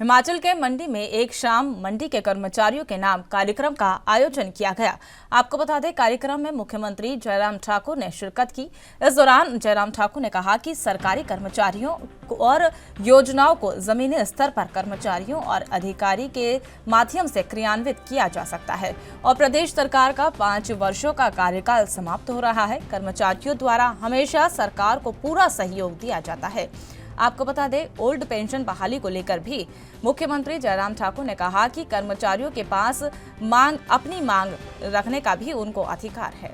हिमाचल के मंडी में एक शाम मंडी के कर्मचारियों के नाम कार्यक्रम का आयोजन किया गया। आपको बता दें, कार्यक्रम में मुख्यमंत्री जयराम ठाकुर ने शिरकत की। इस दौरान जयराम ठाकुर ने कहा कि सरकारी कर्मचारियों और योजनाओं को जमीनी स्तर पर कर्मचारियों और अधिकारी के माध्यम से क्रियान्वित किया जा सकता है और प्रदेश सरकार का 5 वर्षों का कार्यकाल समाप्त हो रहा है। कर्मचारियों द्वारा हमेशा सरकार को पूरा सहयोग दिया जाता है। आपको बता दें, ओल्ड पेंशन बहाली को लेकर भी मुख्यमंत्री जयराम ठाकुर ने कहा कि कर्मचारियों के पास अपनी मांग रखने का भी उनको अधिकार है।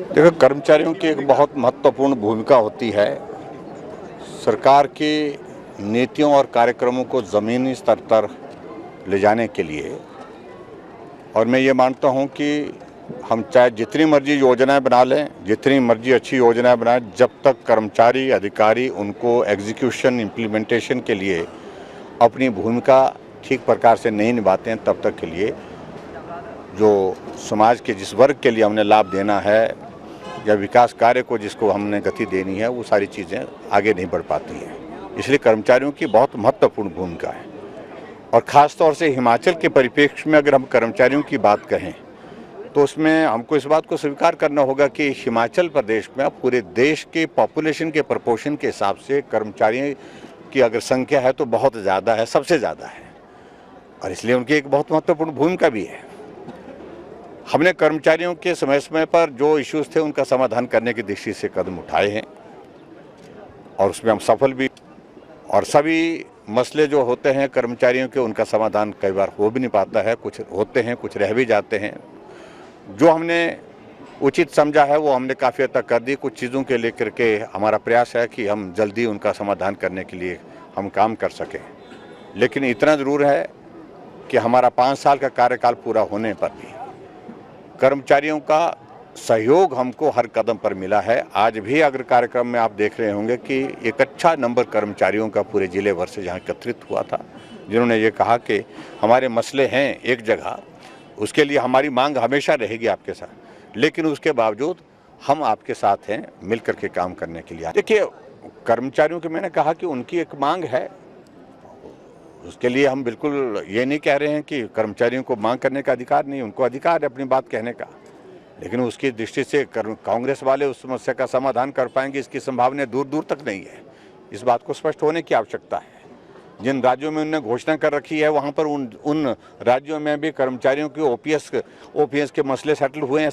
देखो, कर्मचारियों की एक बहुत महत्वपूर्ण भूमिका होती है सरकार की नीतियों और कार्यक्रमों को ज़मीनी स्तर पर ले जाने के लिए। और मैं ये मानता हूँ कि हम चाहे जितनी मर्जी योजनाएं बना लें, जितनी मर्जी अच्छी योजनाएं बनाएं, जब तक कर्मचारी अधिकारी उनको एग्जीक्यूशन इम्प्लीमेंटेशन के लिए अपनी भूमिका ठीक प्रकार से नहीं निभाते हैं, तब तक के लिए जो समाज के जिस वर्ग के लिए हमने लाभ देना है या विकास कार्य को जिसको हमने गति देनी है, वो सारी चीज़ें आगे नहीं बढ़ पाती हैं। इसलिए कर्मचारियों की बहुत महत्वपूर्ण भूमिका है। और ख़ास तौर से हिमाचल के परिप्रेक्ष्य में अगर हम कर्मचारियों की बात कहें तो उसमें हमको इस बात को स्वीकार करना होगा कि हिमाचल प्रदेश में पूरे देश के पॉपुलेशन के प्रपोर्शन के हिसाब से कर्मचारियों की अगर संख्या है तो बहुत ज़्यादा है, सबसे ज़्यादा है। और इसलिए उनकी एक बहुत महत्वपूर्ण भूमिका भी है। हमने कर्मचारियों के समय समय पर जो इश्यूज थे उनका समाधान करने की दृष्टि से कदम उठाए हैं और उसमें हम सफल भी। और सभी मसले जो होते हैं कर्मचारियों के, उनका समाधान कई बार हो भी नहीं पाता है, कुछ होते हैं, कुछ रह भी जाते हैं। जो हमने उचित समझा है वो हमने काफ़ी हद तक कर दी। कुछ चीज़ों के लेकर के हमारा प्रयास है कि हम जल्दी उनका समाधान करने के लिए हम काम कर सकें। लेकिन इतना ज़रूर है कि हमारा 5 साल का कार्यकाल पूरा होने पर भी कर्मचारियों का सहयोग हमको हर कदम पर मिला है। आज भी अगर कार्यक्रम में आप देख रहे होंगे कि एक अच्छा नंबर कर्मचारियों का पूरे जिले भर से जहाँ एकत्रित हुआ था, जिन्होंने ये कहा कि हमारे मसले हैं एक जगह, उसके लिए हमारी मांग हमेशा रहेगी आपके साथ, लेकिन उसके बावजूद हम आपके साथ हैं मिल करके काम करने के लिए। देखिए, कर्मचारियों की मैंने कहा कि उनकी एक मांग है, उसके लिए हम बिल्कुल ये नहीं कह रहे हैं कि कर्मचारियों को मांग करने का अधिकार नहीं, उनको अधिकार है अपनी बात कहने का। लेकिन उसकी दृष्टि से कांग्रेस वाले उस समस्या का समाधान कर पाएंगे इसकी संभावना दूर दूर तक नहीं है। इस बात को स्पष्ट होने की आवश्यकता है। जिन राज्यों में उन्होंने घोषणा कर रखी है वहाँ पर उन राज्यों में भी कर्मचारियों के ओपीएस के मसले सेटल हुए हैं।